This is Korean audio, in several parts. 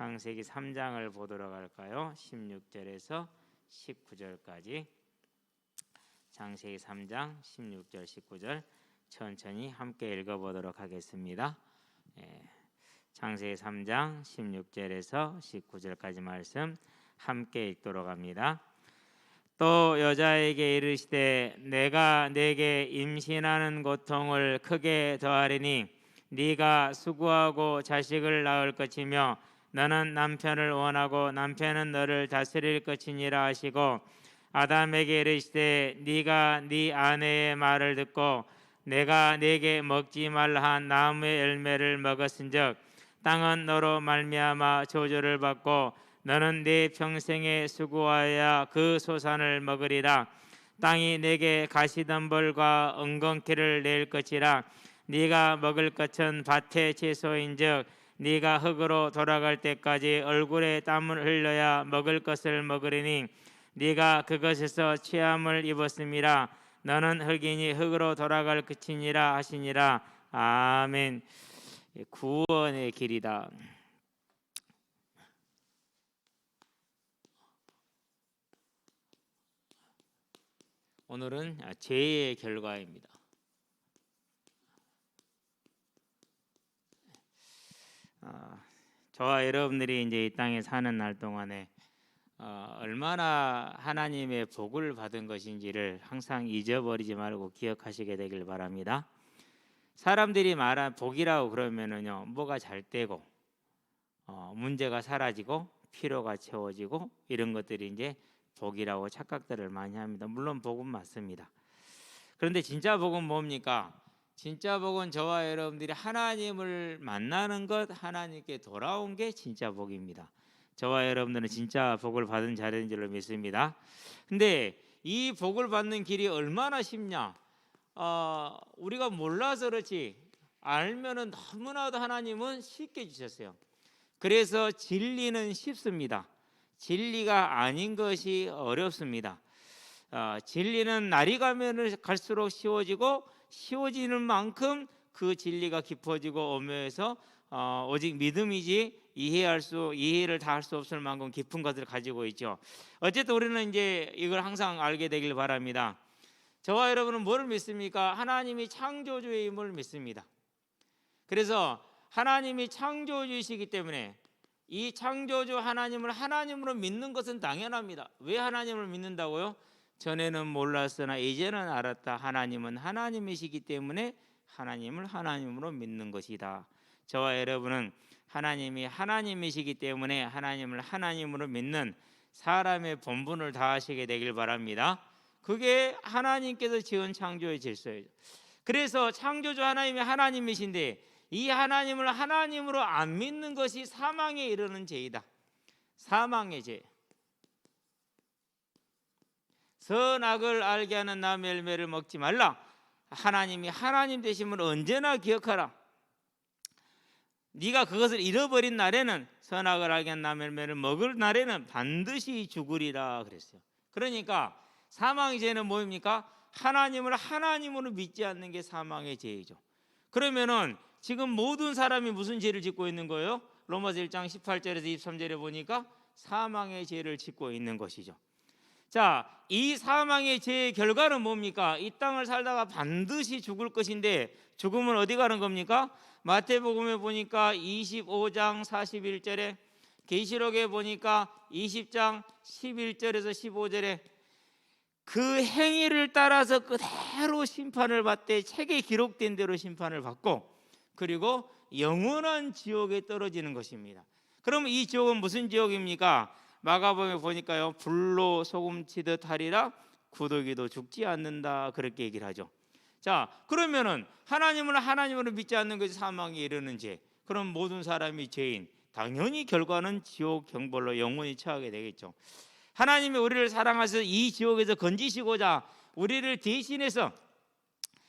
창세기 3장을 보도록 할까요? 16절에서 19절까지. 창세기 3장 16절 19절 천천히 함께 읽어보도록 하겠습니다. 창세기 3장 16절에서 19절까지 말씀 함께 읽도록 합니다. 또 여자에게 이르시되 내가 네게 임신하는 고통을 크게 더하리니 네가 수고하고 자식을 낳을 것이며 너는 남편을 원하고 남편은 너를 다스릴 것이니라 하시고 아담에게 이르시되 네가 네 아내의 말을 듣고 내가 네게 먹지 말라 한 나무의 열매를 먹었은즉 땅은 너로 말미암아 저주를 받고 너는 네 평생에 수고하여 그 소산을 먹으리라. 땅이 네게 가시덤불과 엉겅퀴를 낼 것이라. 네가 먹을 것은 밭의 채소인즉 네가 흙으로 돌아갈 때까지 얼굴에 땀을 흘려야 먹을 것을 먹으리니 네가 그것에서 취함을 입었음이라. 너는 흙이니 흙으로 돌아갈 것이니라 하시니라. 아멘. 구원의 길이다. 오늘은 죄의 결과입니다. 저와 여러분들이 이제 이 땅에 사는 날 동안에 얼마나 하나님의 복을 받은 것인지를 항상 잊어버리지 말고 기억하시게 되길 바랍니다. 사람들이 말한 복이라고 그러면은요, 뭐가 잘 되고 문제가 사라지고 피로가 채워지고 이런 것들이 이제 복이라고 착각들을 많이 합니다. 물론 복은 맞습니다. 그런데 진짜 복은 뭡니까? 진짜 복은 저와 여러분들이 하나님을 만나는 것, 하나님께 돌아온 게 진짜 복입니다. 저와 여러분들은 진짜 복을 받은 자들인 줄로 믿습니다. 근데 이 복을 받는 길이 얼마나 쉽냐? 우리가 몰라서 그렇지 알면은 너무나도 하나님은 쉽게 주셨어요. 그래서 진리는 쉽습니다. 진리가 아닌 것이 어렵습니다. 진리는 날이 가면 갈수록 쉬워지고 쉬워지는 만큼 그 진리가 깊어지고 오묘해서 오직 믿음이지 이해를 다 할 수 없을 만큼 깊은 것을 가지고 있죠. 어쨌든 우리는 이제 이걸 항상 알게 되길 바랍니다. 저와 여러분은 뭐를 믿습니까? 하나님이 창조주의 힘을 믿습니다. 그래서 하나님이 창조주이시기 때문에 이 창조주 하나님을 하나님으로 믿는 것은 당연합니다. 왜 하나님을 믿는다고요? 전에는 몰랐으나 이제는 알았다. 하나님은 하나님이시기 때문에 하나님을 하나님으로 믿는 것이다. 저와 여러분은 하나님이 하나님이시기 때문에 하나님을 하나님으로 믿는 사람의 본분을 다하시게 되길 바랍니다. 그게 하나님께서 지은 창조의 질서예요. 그래서 창조주 하나님이 하나님이신데 이 하나님을 하나님으로 안 믿는 것이 사망에 이르는 죄이다. 사망의 죄. 선악을 알게 하는 나무의 열매를 먹지 말라. 하나님이 하나님 되심을 언제나 기억하라. 네가 그것을 잃어버린 날에는 선악을 알게 하는 나무의 열매를 먹을 날에는 반드시 죽으리라 그랬어요. 그러니까 사망의 죄는 뭐입니까? 하나님을 하나님으로 믿지 않는 게 사망의 죄이죠. 그러면은 지금 모든 사람이 무슨 죄를 짓고 있는 거예요? 로마서 1장 18절에서 23절에 보니까 사망의 죄를 짓고 있는 것이죠. 자, 이 사망의 죄의 결과는 뭡니까? 이 땅을 살다가 반드시 죽을 것인데 죽음은 어디 가는 겁니까? 마태복음에 보니까 25장 41절에, 계시록에 보니까 20장 11절에서 15절에 그 행위를 따라서 그대로 심판을 받되 책에 기록된 대로 심판을 받고 그리고 영원한 지옥에 떨어지는 것입니다. 그럼 이 지옥은 무슨 지옥입니까? 마가복음에 보니까요, 불로 소금치듯 하리라 구더기도 죽지 않는다 그렇게 얘기를 하죠. 자, 그러면은 하나님을 하나님으로 믿지 않는 것이 사망에 이르는 죄. 그럼 모든 사람이 죄인. 당연히 결과는 지옥 경벌로 영원히 처하게 되겠죠. 하나님이 우리를 사랑하셔서 이 지옥에서 건지시고자 우리를 대신해서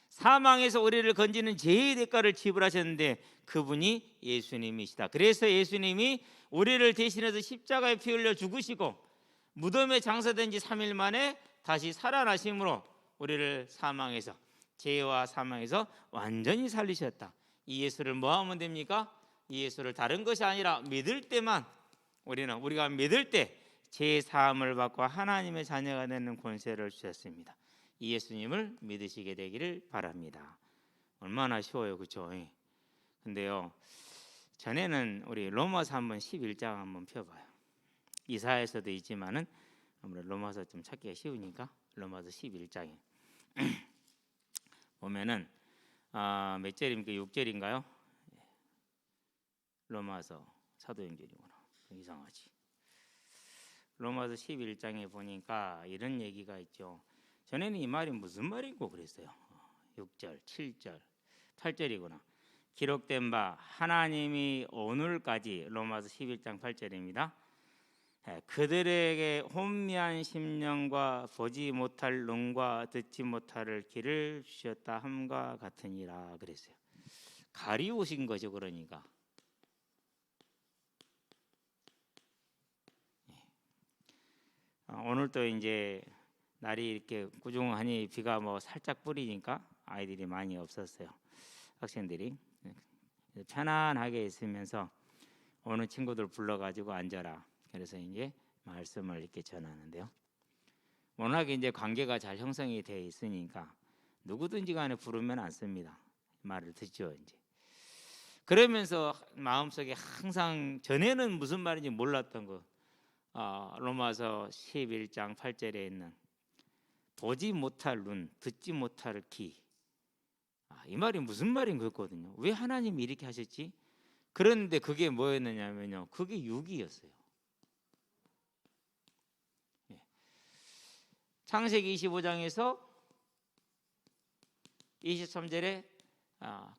사망에서 우리를 건지는 죄의 대가를 지불하셨는데 그분이 예수님이시다. 그래서 예수님이 우리를 대신해서 십자가에 피 흘려 죽으시고 무덤에 장사된 지 3일 만에 다시 살아나심으로 우리를 사망에서, 죄와 사망에서 완전히 살리셨다. 이 예수를 뭐 하면 됩니까? 이 예수를 다른 것이 아니라 믿을 때만 우리는 우리가 믿을 때 제 사함을 받고 하나님의 자녀가 되는 권세를 주셨습니다. 이 예수님을 믿으시게 되기를 바랍니다. 얼마나 쉬워요, 그렇죠? 근데요, 전에는 우리 로마서 한번 11장 한번 펴봐요. 이사야에서도 있지만은 아무래도 로마서 좀 찾기가 쉬우니까 로마서 11장에 보면은 몇 절입니까? 6절인가요? 로마서 사도행전이구나. 이상하지. 로마서 11장에 보니까 이런 얘기가 있죠. 전에는 이 말이 무슨 말이고 그랬어요. 6절, 7절, 8절이구나. 기록된 바 하나님이 오늘까지, 로마서 11장 8절입니다. 그들에게 혼미한 심령과 보지 못할 눈과 듣지 못할 귀를 주셨다 함과 같으니라 그랬어요. 가리우신 거죠. 그러니까 오늘도 이제 날이 이렇게 꾸중하니 비가 뭐 살짝 뿌리니까 아이들이 많이 없었어요. 학생들이 편안하게 있으면서 오는 친구들 불러가지고 앉아라. 그래서 이제 말씀을 이렇게 전하는데요. 워낙에 이제 관계가 잘 형성이 돼 있으니까 누구든지 간에 부르면 안 씁니다. 말을 듣죠. 이제 그러면서 마음속에 항상 전에는 무슨 말인지 몰랐던 거. 로마서 11장 8절에 있는 보지 못할 눈, 듣지 못할 귀. 이 말이 무슨 말인 거였거든요. 왜 하나님이 이렇게 하셨지? 그런데 그게 뭐였느냐면요, 그게 육이었어요. 창세기 25장에서 23절에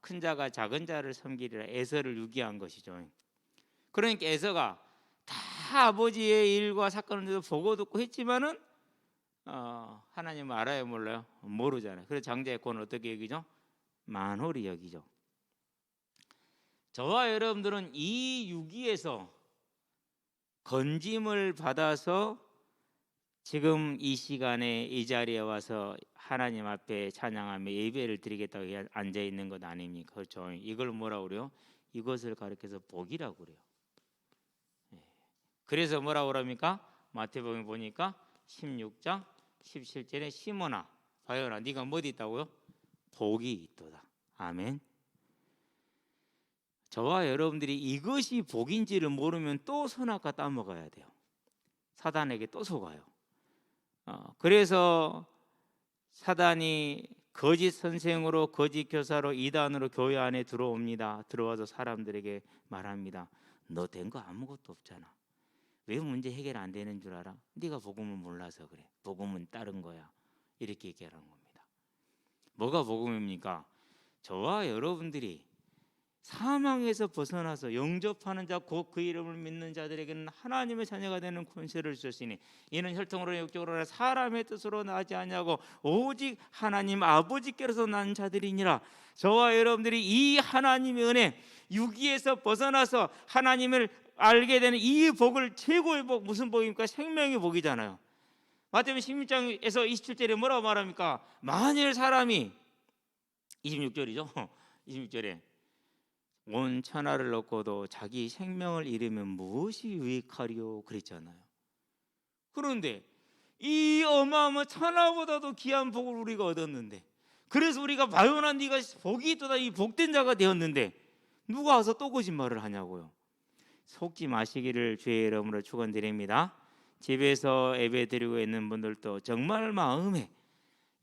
큰 자가 작은 자를 섬기리라 에서를 유기한 것이죠. 그러니까 에서가 다 아버지의 일과 사건을 보고 듣고 했지만은 하나님은 알아요, 몰라요? 모르잖아요. 그래서 장자의 권을 어떻게 여기죠? 만홀히 여기죠. 저와 여러분들은 이 유기에서 건짐을 받아서 지금 이 시간에 이 자리에 와서 하나님 앞에 찬양하며 예배를 드리겠다고 앉아 있는 것 아닙니까? 그렇죠? 이걸 뭐라고 그래요? 이것을 가리켜서 복이라고 그래요. 그래서 뭐라고 그럽니까? 마태복음 보니까 16장 17절에 시몬아 바요나 네가 뭐 있다고요? 복이 있도다. 아멘. 저와 여러분들이 이것이 복인지를 모르면 또 선악과 따먹어야 돼요. 사단에게 또 속아요. 그래서 사단이 거짓 선생으로 거짓 교사로 이단으로 교회 안에 들어옵니다. 들어와서 사람들에게 말합니다. 너 된 거 아무것도 없잖아. 왜 문제 해결 안 되는 줄 알아? 네가 복음을 몰라서 그래. 복음은 다른 거야. 이렇게 얘기하는 겁니다. 뭐가 복음입니까? 저와 여러분들이 사망에서 벗어나서 영접하는 자 곧 그 이름을 믿는 자들에게는 하나님의 자녀가 되는 권세를 주셨으니 이는 혈통으로 육적으로 사람의 뜻으로 나지 아니하고 오직 하나님 아버지께로서 난 자들이니라. 저와 여러분들이 이 하나님의 은혜 유기에서 벗어나서 하나님을 알게 되는 이 복을, 최고의 복, 무슨 복입니까? 생명의 복이잖아요. 마태복음 16장에서 27절에 뭐라고 말합니까? 만일 사람이 26절이죠. 26절에 온 천하를 얻고도 자기 생명을 잃으면 무엇이 유익하리요? 그랬잖아요. 그런데 이 어마어마한 천하보다도 귀한 복을 우리가 얻었는데, 그래서 우리가 바요나 네가 복이 있도다, 이 복된 자가 되었는데 누가 와서 또 거짓말을 하냐고요. 속지 마시기를 주의 이름으로 축원드립니다. 집에서 예배 드리고 있는 분들도 정말 마음에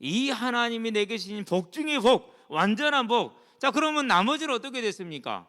이 하나님이 내게 주신 복 중의 복, 완전한 복. 자, 그러면 나머지는 어떻게 됐습니까?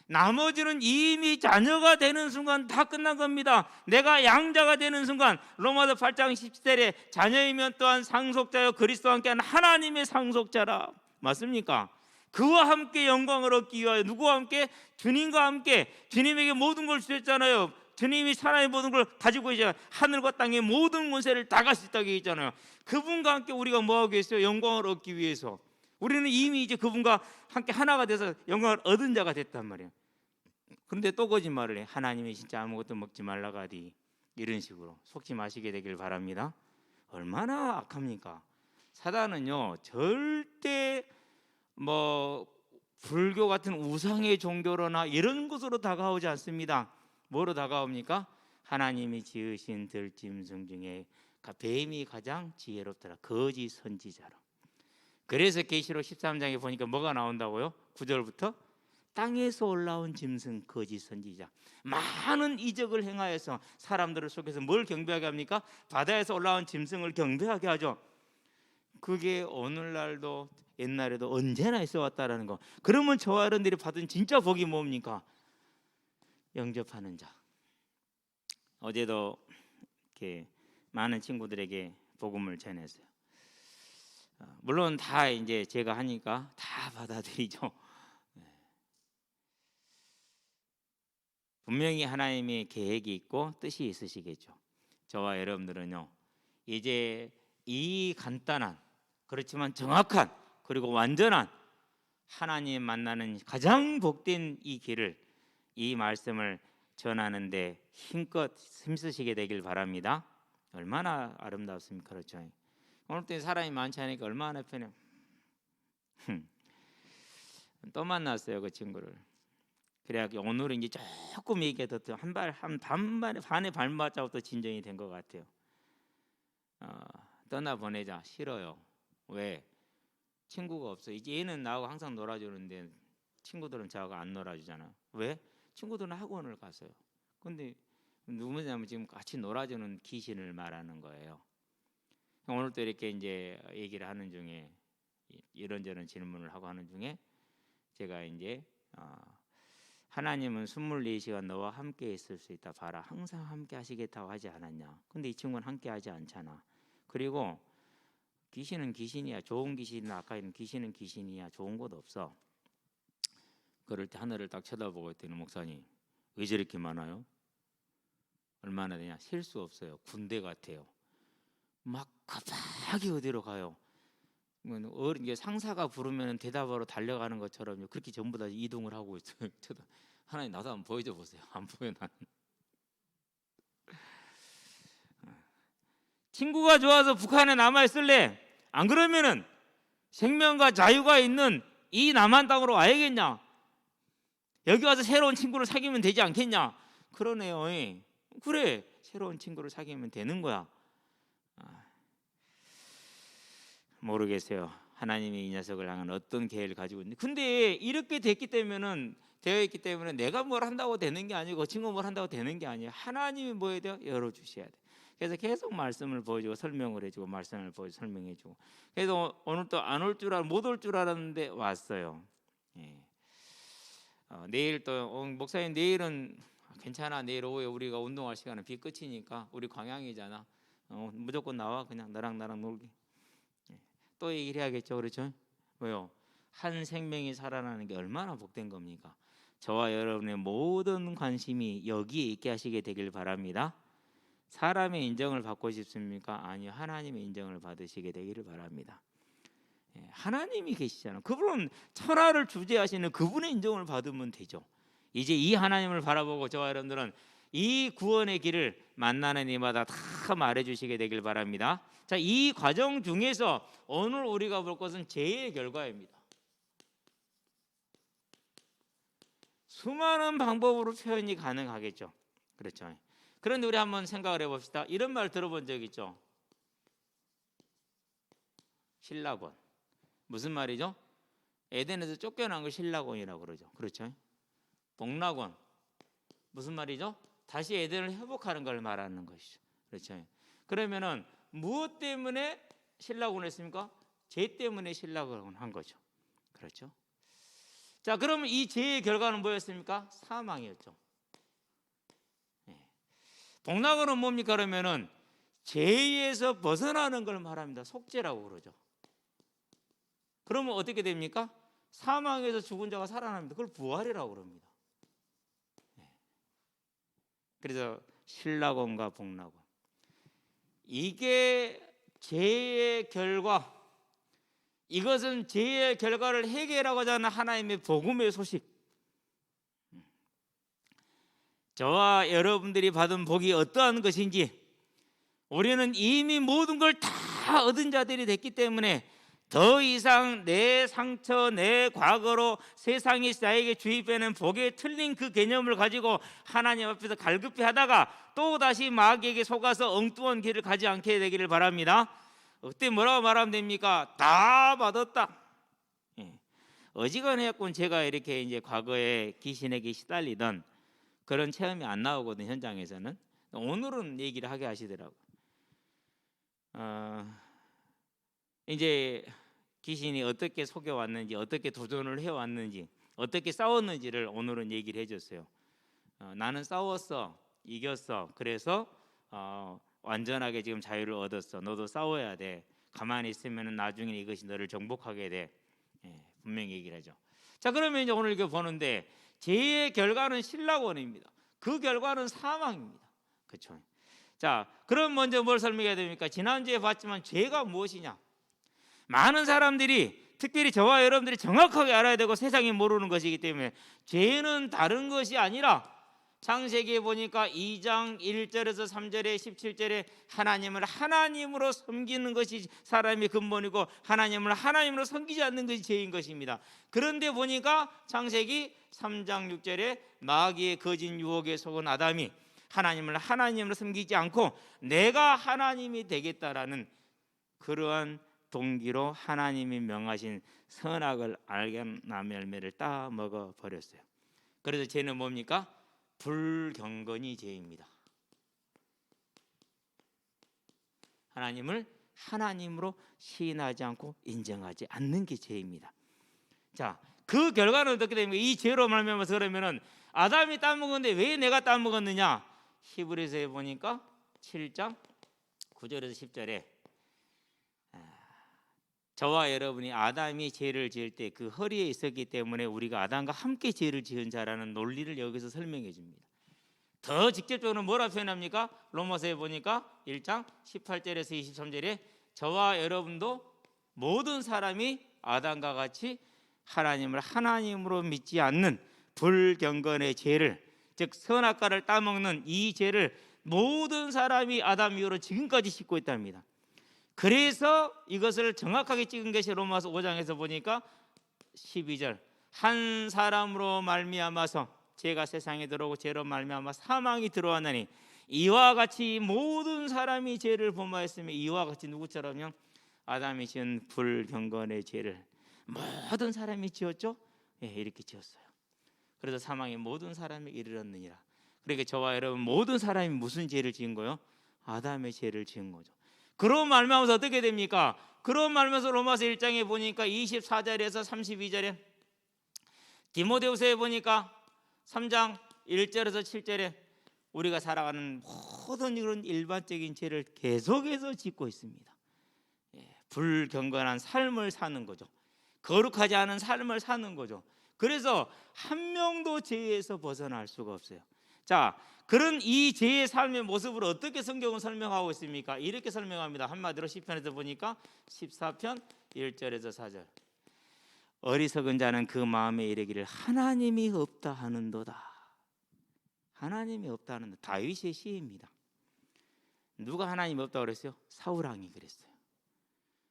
나머지는 이미 자녀가 되는 순간 다 끝난 겁니다. 내가 양자가 되는 순간 로마서 8장 10절에 자녀이면 또한 상속자여 그리스도와 함께한 하나님의 상속자라. 맞습니까? 그와 함께 영광을 얻기 위하여 누구와 함께? 주님과 함께. 주님에게 모든 걸 주셨잖아요. 주님이 사람의 모든 걸 가지고 계시잖아요. 하늘과 땅의 모든 권세를 다 가지고 있잖아요. 그분과 함께 우리가 뭐하고 계세요? 영광을 얻기 위해서. 우리는 이미 이제 그분과 함께 하나가 돼서 영광을 얻은 자가 됐단 말이에요. 그런데 또 거짓말을 해. 하나님이 진짜 아무것도 먹지 말라고 하디. 이런 식으로 속지 마시게 되길 바랍니다. 얼마나 악합니까? 사단은요 절대 불교 같은 우상의 종교로나 이런 것으로 다가오지 않습니다. 뭐로 다가옵니까? 하나님이 지으신 들짐승 중에 뱀이 가장 지혜롭더라. 거짓 선지자로. 그래서 계시록 13장에 보니까 뭐가 나온다고요? 9절부터 땅에서 올라온 짐승 거짓 선지자, 많은 이적을 행하여서 사람들을 속여서 뭘 경배하게 합니까? 바다에서 올라온 짐승을 경배하게 하죠. 그게 오늘날도 옛날에도 언제나 있어 왔다라는 거. 그러면 저와 여러분들이 받은 진짜 복이 뭡니까? 영접하는 자. 어제도 이렇게 많은 친구들에게 복음을 전했어요. 물론 다 이제 제가 하니까 다 받아들이죠. 분명히 하나님의 계획이 있고 뜻이 있으시겠죠. 저와 여러분들은요, 이제 이 간단한 그렇지만 정확한 그리고 완전한 하나님 만나는 가장 복된 이 길을, 이 말씀을 전하는데 힘껏 힘쓰시게 되길 바랍니다. 얼마나 아름답습니까? 그렇죠. 오늘 또 사람이 많지 않으니까 얼마나 편해. 또 만났어요, 그 친구를. 그래야 오늘은 이제 조금 얘기해도 반에 발맞자고 또 진정이 된 것 같아요. 떠나 보내자 싫어요. 왜? 친구가 없어. 이제 얘는 나하고 항상 놀아주는데 친구들은 저하고 안 놀아주잖아. 왜? 친구들은 학원을 갔어요. 근데 누구냐면 지금 같이 놀아주는 귀신을 말하는 거예요. 오늘 또 이렇게 이제 얘기를 하는 중에 이런저런 질문을 하고 하는 중에 제가 이제 하나님은 24시간 너와 함께 있을 수 있다. 봐라. 항상 함께 하시겠다고 하지 않았냐. 근데 이 친구는 함께 하지 않잖아. 그리고 귀신은 귀신이야. 좋은 귀신은 아까 있는 귀신은 귀신이야. 좋은 것 없어. 그럴 때 하늘을 딱 쳐다보고 있더니 목사님 왜 저렇게 많아요? 얼마나 되냐? 셀 수 없어요. 군대 같아요. 막 급하게 어디로 가요? 상사가 부르면 대답하러 달려가는 것처럼 그렇게 전부 다 이동을 하고 있어요. 저도 하나님 나도 한번 보여줘 보세요. 안 보여 나는. 친구가 좋아서 북한에 남아 있을래? 안 그러면은 생명과 자유가 있는 이 남한 땅으로 와야겠냐? 여기 와서 새로운 친구를 사귀면 되지 않겠냐? 그러네요. 그래, 새로운 친구를 사귀면 되는 거야. 모르겠어요. 하나님이 이 녀석을 향한 어떤 계획을 가지고 있는데, 근데 이렇게 되어 있기 때문에 내가 뭘 한다고 되는 게 아니고 친구 뭘 한다고 되는 게 아니에요. 하나님이 뭐 해야 돼요? 열어주셔야 돼. 그래서 계속 말씀을 보여주고 설명을 해주고 말씀을 보여주고 설명해주고. 그래서 오늘 또 안 올 줄 못 올 줄 알았는데 왔어요. 내일 또 목사님 내일은 괜찮아. 내일 오후에 우리가 운동할 시간은 비 끝이니까 우리 광양이잖아. 무조건 나와. 그냥 나랑 놀게. 또 얘기를 해야겠죠. 그렇죠? 왜요? 한 생명이 살아나는 게 얼마나 복된 겁니까? 저와 여러분의 모든 관심이 여기에 있게 하시게 되길 바랍니다. 사람의 인정을 받고 싶습니까? 아니요. 하나님의 인정을 받으시게 되기를 바랍니다. 하나님이 계시잖아요. 그분은 천하를 주재하시는 그분의 인정을 받으면 되죠. 이제 이 하나님을 바라보고 저와 여러분들은 이 구원의 길을 만나는 이마다 다 말해주시게 되길 바랍니다. 자, 이 과정 중에서 오늘 우리가 볼 것은 죄의 결과입니다. 수많은 방법으로 표현이 가능하겠죠. 그렇죠. 그런데 우리 한번 생각을 해봅시다. 이런 말 들어본 적 있죠? 신라곤. 무슨 말이죠? 에덴에서 쫓겨난 걸 신라곤이라고 그러죠. 그렇죠? 복락원. 무슨 말이죠? 다시 에덴을 회복하는 걸 말하는 것이죠. 그렇죠? 그러면은 무엇 때문에 신라곤을 했습니까? 죄 때문에 신라곤을 한 거죠. 그렇죠? 자, 그러면 이 죄의 결과는 뭐였습니까? 사망이었죠. 복락원은 뭡니까? 그러면은 죄에서 벗어나는 걸 말합니다. 속죄라고 그러죠. 그러면 어떻게 됩니까? 사망에서 죽은 자가 살아납니다. 그걸 부활이라고 그럽니다. 그래서 신라곤과 복락원, 이게 죄의 결과, 이것은 죄의 결과를 해결하고자 하는 하나님의 복음의 소식. 저와 여러분들이 받은 복이 어떠한 것인지 우리는 이미 모든 걸 다 얻은 자들이 됐기 때문에 더 이상 내 상처, 내 과거로 세상이 나에게 주입되는 복에 틀린 그 개념을 가지고 하나님 앞에서 갈급히 하다가 또다시 마귀에게 속아서 엉뚱한 길을 가지 않게 되기를 바랍니다. 그때 뭐라고 말하면 됩니까? 다 받았다. 어지간했군 제가 이렇게 이제 과거에 귀신에게 시달리던 그런 체험이 안 나오거든, 현장에서는. 오늘은 얘기를 하게 하시더라고. 이제 귀신이 어떻게 속여왔는지, 어떻게 도전을 해왔는지, 어떻게 싸웠는지를 오늘은 얘기를 해줬어요. 나는 싸웠어, 이겼어. 그래서 완전하게 지금 자유를 얻었어. 너도 싸워야 돼. 가만히 있으면 나중에 이것이 너를 정복하게 돼. 분명히 얘기를 하죠. 자, 그러면 이제 오늘 이거 보는데 죄의 결과는 신라원입니다. 그 결과는 사망입니다. 그렇죠? 자, 그럼 먼저 뭘 설명해야 됩니까? 지난주에 봤지만 죄가 무엇이냐? 많은 사람들이, 특별히 저와 여러분들이 정확하게 알아야 되고 세상이 모르는 것이기 때문에 죄는 다른 것이 아니라 창세기에 보니까 2장 1절에서 3절에 17절에 하나님을 하나님으로 섬기는 것이 사람의 근본이고 하나님을 하나님으로 섬기지 않는 것이 죄인 것입니다. 그런데 보니까 창세기 3장 6절에 마귀의 거짓 유혹에 속은 아담이 하나님을 하나님으로 섬기지 않고 내가 하나님이 되겠다라는 그러한 동기로 하나님이 명하신 선악을 알게나 열매를 따 먹어 버렸어요. 그래서 죄는 뭡니까? 불경건이 죄입니다. 하나님을 하나님으로 시인하지 않고 인정하지 않는 게 죄입니다. 자, 그 결과는 어떻게 됩니까? 이 죄로 말미암아서 그러면은 아담이 따먹었는데 왜 내가 따먹었느냐? 히브리서에 보니까 7장 9절에서 10절에 저와 여러분이 아담이 죄를 지을 때 그 허리에 있었기 때문에 우리가 아담과 함께 죄를 지은 자라는 논리를 여기서 설명해 줍니다. 더 직접적으로 뭐라 표현합니까? 로마서에 보니까 1장 18절에서 23절에 저와 여러분도 모든 사람이 아담과 같이 하나님을 하나님으로 믿지 않는 불경건의 죄를, 즉 선악과를 따먹는 이 죄를 모든 사람이 아담 이후로 지금까지 싣고 있답니다. 그래서 이것을 정확하게 찍은 것이 로마서 5장에서 보니까 12절 한 사람으로 말미암아서 죄가 세상에 들어오고 죄로 말미암아 사망이 들어왔나니 이와 같이 모든 사람이 죄를 범하였으며 이와 같이 누구처럼요? 아담이 지은 불경건의 죄를 모든 사람이 지었죠? 이렇게 지었어요. 그래서 사망이 모든 사람에게 이르렀느니라. 그러니까 저와 여러분 모든 사람이 무슨 죄를 지은 거요? 아담의 죄를 지은 거죠. 그런 말미암아서 어떻게 됩니까? 그런 말미암아서 로마서 1장에 보니까 24절에서 32절에 디모데후서에 보니까 3장 1절에서 7절에 우리가 살아가는 모든 이런 일반적인 죄를 계속해서 짓고 있습니다. 불경건한 삶을 사는 거죠. 거룩하지 않은 삶을 사는 거죠. 그래서 한 명도 죄에서 벗어날 수가 없어요. 자, 그런 이 죄의 삶의 모습을 어떻게 성경은 설명하고 있습니까? 이렇게 설명합니다. 한마디로 시편에서 보니까 14편 1절에서 4절 어리석은 자는 그 마음에 이르기를 하나님이 없다 하는도다. 하나님이 없다 하는다. 다윗의 시입니다. 누가 하나님이 없다고 그랬어요? 사울왕이 그랬어요.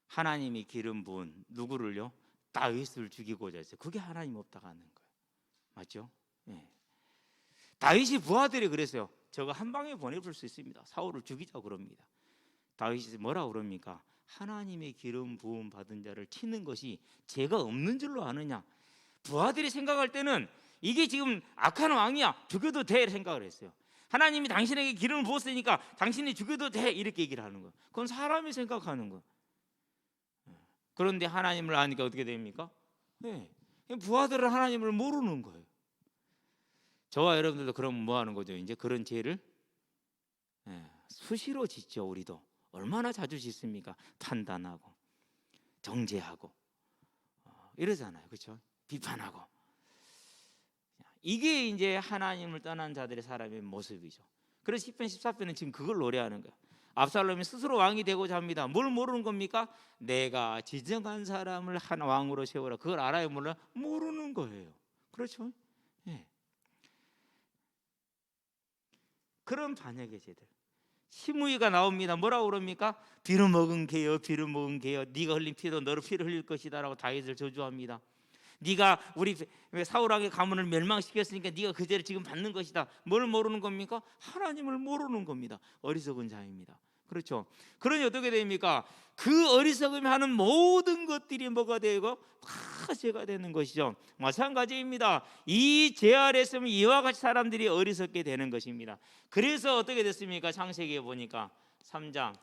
하나님이 기름 부은 누구를요? 다윗을 죽이고자 했어요. 그게 하나님 없다고 하는 거예요. 맞죠? 네. 다윗이 부하들이 그랬어요. 저거 한 방에 보내볼 수 있습니다. 사울을 죽이자고 그럽니다. 다윗이 뭐라고 그럽니까? 하나님의 기름 부음 받은 자를 치는 것이 죄가 없는 줄로 아느냐. 부하들이 생각할 때는 이게 지금 악한 왕이야, 죽여도 돼 생각을 했어요. 하나님이 당신에게 기름을 부었으니까 당신이 죽여도 돼 이렇게 얘기를 하는 거예요. 그건 사람이 생각하는 거예요. 그런데 하나님을 아니까 어떻게 됩니까? 네. 부하들은 하나님을 모르는 거예요. 저와 여러분들도 그럼 뭐 하는 거죠? 이제 그런 죄를 수시로 짓죠. 우리도 얼마나 자주 짓습니까? 판단하고 정죄하고 이러잖아요. 그렇죠? 비판하고. 이게 이제 하나님을 떠난 자들의 사람의 모습이죠. 그래서 시편 14편은 지금 그걸 노래하는 거예요. 압살롬이 스스로 왕이 되고자 합니다. 뭘 모르는 겁니까? 내가 지정한 사람을 한 왕으로 세우라. 그걸 알아요? 몰라요? 모르는 거예요. 그렇죠? 예. 그런 반역의 죄들. 시므이가 나옵니다. 뭐라고 그럽니까? 피를 먹은 개여, 피를 먹은 개여, 네가 흘린 피도 너로 피를 흘릴 것이다라고 다윗을 저주합니다. 네가 우리 사울 왕의 가문을 멸망시켰으니까 네가 그 죄를 지금 받는 것이다. 뭘 모르는 겁니까? 하나님을 모르는 겁니다. 어리석은 자입니다. 그렇죠. 그러니 어떻게 됩니까? 그 어리석음이 하는 모든 것들이 뭐가 되고 다 죄가 되는 것이죠. 마찬가지입니다. 이 죄 아래 있으면 이와 같이 사람들이 어리석게 되는 것입니다. 그래서 어떻게 됐습니까? 창세기에 보니까 3장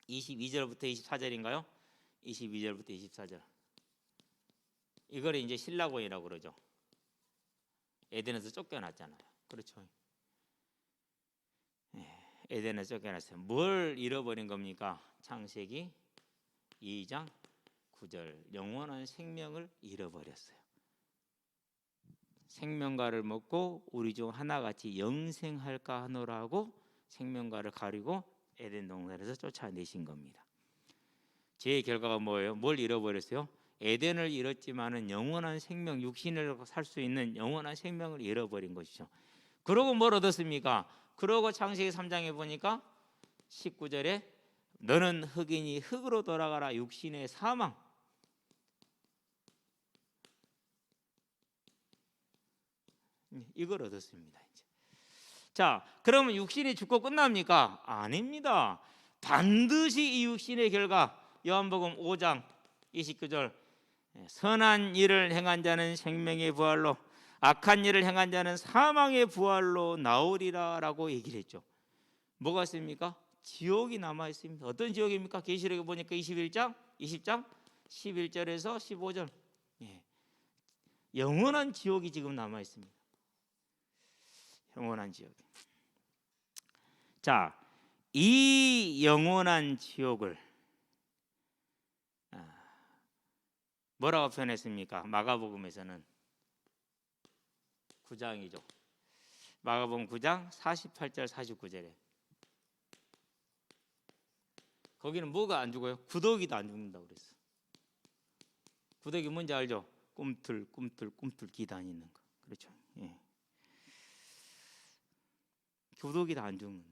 22절부터 24절인가요? 22절부터 24절. 이걸 이제 신라곤이라고 그러죠. 에덴에서 쫓겨났잖아요. 그렇죠. 에덴에서 쫓겨났어요. 뭘 잃어버린 겁니까? 창세기 2장 9절. 영원한 생명을 잃어버렸어요. 생명과를 먹고 우리 중 하나같이 영생할까 하노라고 생명과를 가리고 에덴 동산에서 쫓아내신 겁니다. 죄의 결과가 뭐예요? 뭘 잃어버렸어요? 에덴을 잃었지만은 영원한 생명, 육신을 살 수 있는 영원한 생명을 잃어버린 것이죠. 그러고 뭘 얻었습니까? 그러고 창세기 3장에 보니까 19절에 너는 흙이니 흙으로 돌아가라. 육신의 사망. 이걸 얻었습니다. 이제. 자, 그러면 육신이 죽고 끝납니까? 아닙니다. 반드시 이 육신의 결과, 요한복음 5장 29절, 선한 일을 행한 자는 생명의 부활로, 악한 일을 행한 자는 사망의 부활로 나오리라라고 얘기를 했죠. 뭐가 있습니까? 지옥이 남아 있습니다. 어떤 지옥입니까? 계시록에 보니까 21장, 20장 11절에서 15절. 영원한 지옥이 지금 남아 있습니다. 영원한 지옥. 자, 이 영원한 지옥을 뭐라고 표현했습니까? 마가복음에서는 9장이죠. 마가복음 9장 48절 49절에 거기는 뭐가 안 죽어요? 구더기도 안 죽는다고 그랬어. 구더기 뭔지 알죠? 꿈틀 기다니는 거. 그렇죠. 예. 구더기도 안 죽는데.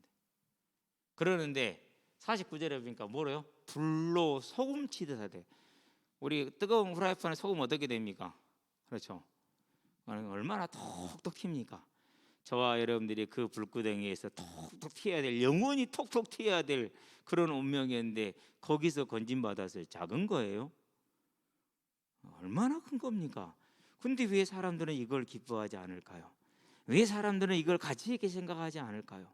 그러는데 49절에 보니까 뭐래요? 불로 소금 치듯 하대. 우리 뜨거운 후라이팬에 소금 어떻게 됩니까? 그렇죠. 얼마나 톡톡 튑니까? 저와 여러분들이 그 불구덩이에서 톡톡 튀어야 될, 영원히 톡톡 튀어야 될 그런 운명이었는데 거기서 건진받았어요. 작은 거예요? 얼마나 큰 겁니까? 근데 왜 사람들은 이걸 기뻐하지 않을까요? 왜 사람들은 이걸 가치 있게 생각하지 않을까요?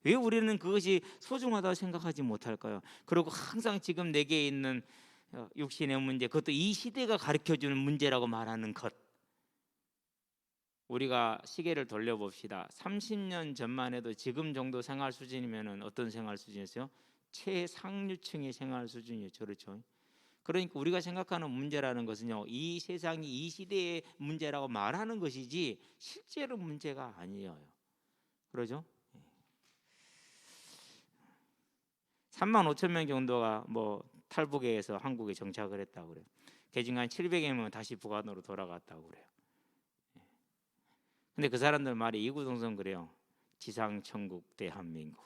왜 우리는 그것이 소중하다고 생각하지 못할까요? 그리고 항상 지금 내게 있는 육신의 문제, 그것도 이 시대가 가르쳐주는 문제라고 말하는 것. 우리가 시계를 돌려봅시다. 30년 전만 해도 지금 정도 생활 수준이면 어떤 생활 수준이었어요? 최상류층의 생활 수준이었죠. 그렇죠? 그러니까 우리가 생각하는 문제라는 것은요, 이 세상이 이 시대의 문제라고 말하는 것이지 실제로 문제가 아니에요. 그러죠? 3만 5천 명 정도가 뭐 탈북해서 한국에 정착을 했다고 그래요. 그중 한 700명 다시 북한으로 돌아갔다고 그래요. 근데 그 사람들 말이 이구동성 그래요. 지상천국 대한민국.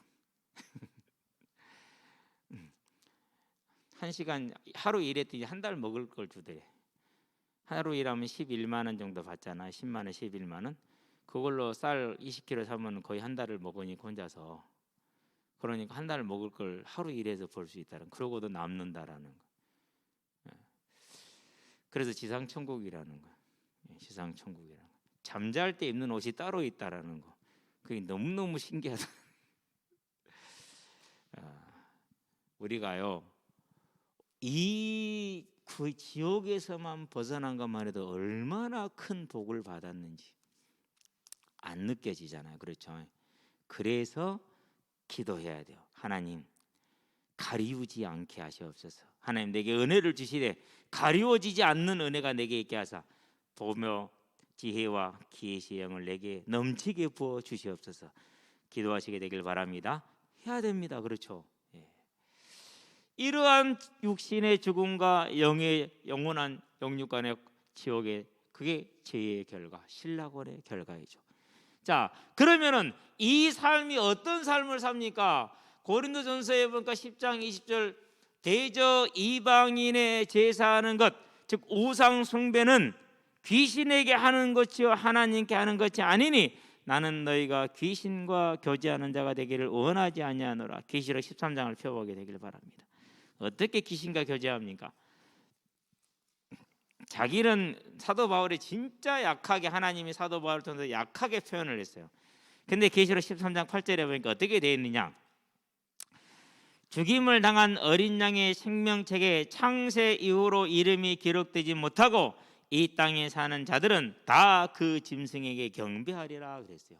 1시간 하루 일했더니 한 달 먹을 걸 주대. 하루 일하면 11만 원 정도 받잖아. 10만 원, 11만 원. 그걸로 쌀 20kg 사면 거의 한 달을 먹으니까 혼자서. 그러니까 한 달 먹을 걸 하루 일해서 벌 수 있다는. 그러고도 남는다라는 거. 그래서 지상천국이라는 거. 지상천국이라는 거. 잠잘 때 입는 옷이 따로 있다라는 거. 그게 너무너무 신기하다. 우리가요, 이 그 지옥에서만 벗어난 것만 해도 얼마나 큰 복을 받았는지 안 느껴지잖아요. 그렇죠? 그래서 기도해야 돼요. 하나님, 가리우지 않게 하시옵소서. 하나님, 내게 은혜를 주시되 가리워지지 않는 은혜가 내게 있게 하사 보며 지혜와 계시의 영을 내게 넘치게 부어 주시옵소서. 기도하시게 되길 바랍니다. 해야 됩니다. 그렇죠? 이러한 육신의 죽음과 영원한 영육간의 지옥의, 그게 죄의 결과, 신라곤의 결과이죠. 자, 그러면은 이 삶이 어떤 삶을 삽니까? 고린도전서에 보니까 10장 20절 대저 이방인의 제사하는 것, 즉 우상 숭배는 귀신에게 하는 것이요 하나님께 하는 것이 아니니 나는 너희가 귀신과 교제하는 자가 되기를 원하지 아니하노라. 계시록 13장을 펴보게 되길 바랍니다. 어떻게 귀신과 교제합니까? 자기는 사도 바울이 진짜 약하게, 하나님이 사도 바울을 통해서 약하게 표현을 했어요. 근데 계시록 13장 8절에 보니까 어떻게 되어 있느냐? 죽임을 당한 어린 양의 생명책에 창세 이후로 이름이 기록되지 못하고 이 땅에 사는 자들은 다 그 짐승에게 경배하리라 그랬어요.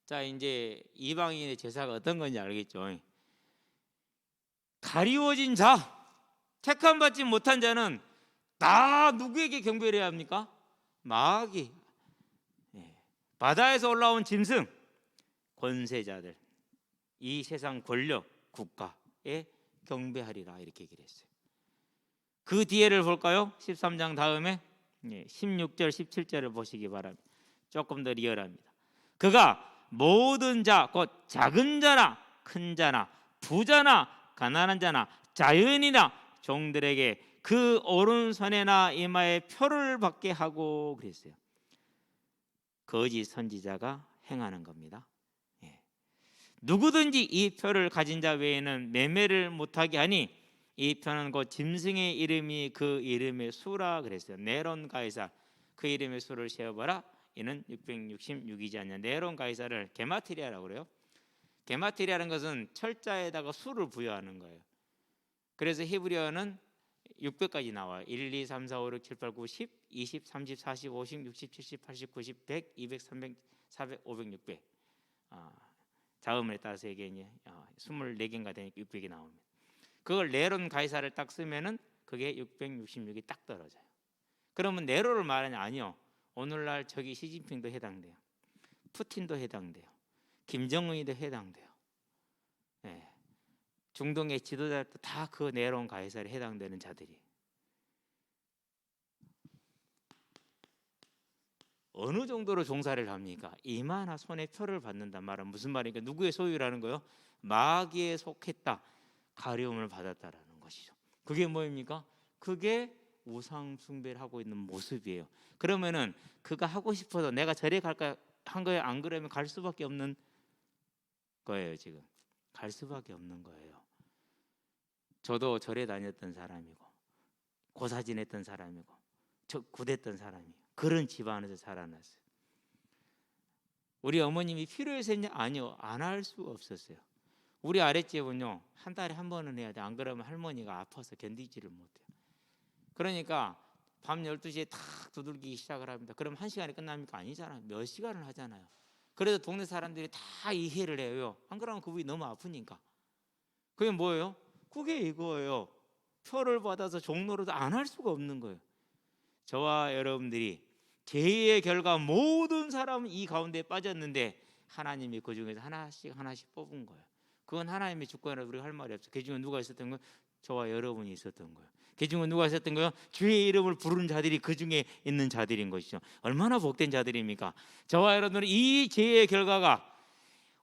자, 이제 이방인의 제사가 어떤 건지 알겠죠? 가리워진 자, 택함받지 못한 자는 다 누구에게 경배를 해야 합니까? 마귀, 바다에서 올라온 짐승, 권세자들, 이 세상 권력, 국가에 경배하리라 이렇게 얘기를 했어요. 그 뒤에를 볼까요? 13장 다음에 16절 17절을 보시기 바랍니다. 조금 더 리얼합니다. 그가 모든 자, 곧 작은 자나 큰 자나 부자나 가난한 자나 자연이나 종들에게 그 오른손에나 이마에 표를 받게 하고 그랬어요. 거짓 선지자가 행하는 겁니다. 누구든지 이 표를 가진 자 외에는 매매를 못하게 하니 이 표는 곧 짐승의 이름이 그 이름의 수라 그랬어요. 네론 가이사, 그 이름의 수를 세어봐라. 이는 666이지 않냐. 네론 가이사를 게마트리아라고 그래요. 게마트리아라는 것은 철자에다가 수를 부여하는 거예요. 그래서 히브리어는 600까지 나와요. 1, 2, 3, 4, 5, 6, 7, 8, 9, 10, 20, 30, 40, 50, 60, 70, 80, 90, 100, 200, 300, 400, 500, 600. 자음에 따라서 이게 이제 24개인가 되니까 600이 나옵니다. 그걸 네론 가이사를 딱 쓰면은 그게 666이 딱 떨어져요. 그러면 네로를 말하냐? 아니요. 오늘날 저기 시진핑도 해당돼요. 푸틴도 해당돼요. 김정은이도 해당돼요. 중동의 지도자들도 다 그 네론 가이사에 해당되는 자들이. 어느 정도로 종사를 합니까? 이마나 손에 표를 받는단 말은 무슨 말입니까? 누구의 소유라는 거요? 마귀에 속했다, 가려움을 받았다라는 것이죠. 그게 뭐입니까? 그게 우상 숭배를 하고 있는 모습이에요. 그러면은 그가 하고 싶어서 내가 절에 갈까 한 거예요? 안 그러면 갈 수밖에 없는 거예요. 지금 갈 수밖에 없는 거예요. 저도 절에 다녔던 사람이고 고사 지냈던 사람이고 저 구됐던 사람이에요. 그런 집안에서 자라났어요. 우리 어머님이 필요해서 했냐? 아니요. 안 할 수가 없었어요. 우리 아랫집은요, 한 달에 한 번은 해야 돼. 안 그러면 할머니가 아파서 견디지를 못해요. 그러니까 밤 12시에 탁 두들기기 시작을 합니다. 그럼 1시간에 끝납니까? 아니잖아요. 몇 시간을 하잖아요. 그래서 동네 사람들이 다 이해를 해요. 안 그러면 그분이 너무 아프니까. 그게 뭐예요? 그게 이거예요. 표를 받아서 종로로도 안 할 수가 없는 거예요. 저와 여러분들이 죄의 결과 모든 사람은 이 가운데 빠졌는데 하나님이 그 중에서 하나씩 뽑은 거예요. 그건 하나님의 주권이라 우리가 할 말이 없어요. 그 중에 누가 있었던 거예요? 저와 여러분이 있었던 거예요. 그 중에 누가 있었던 거예요? 주의 이름을 부르는 자들이 그 중에 있는 자들인 것이죠. 얼마나 복된 자들입니까? 저와 여러분들은 이 죄의 결과가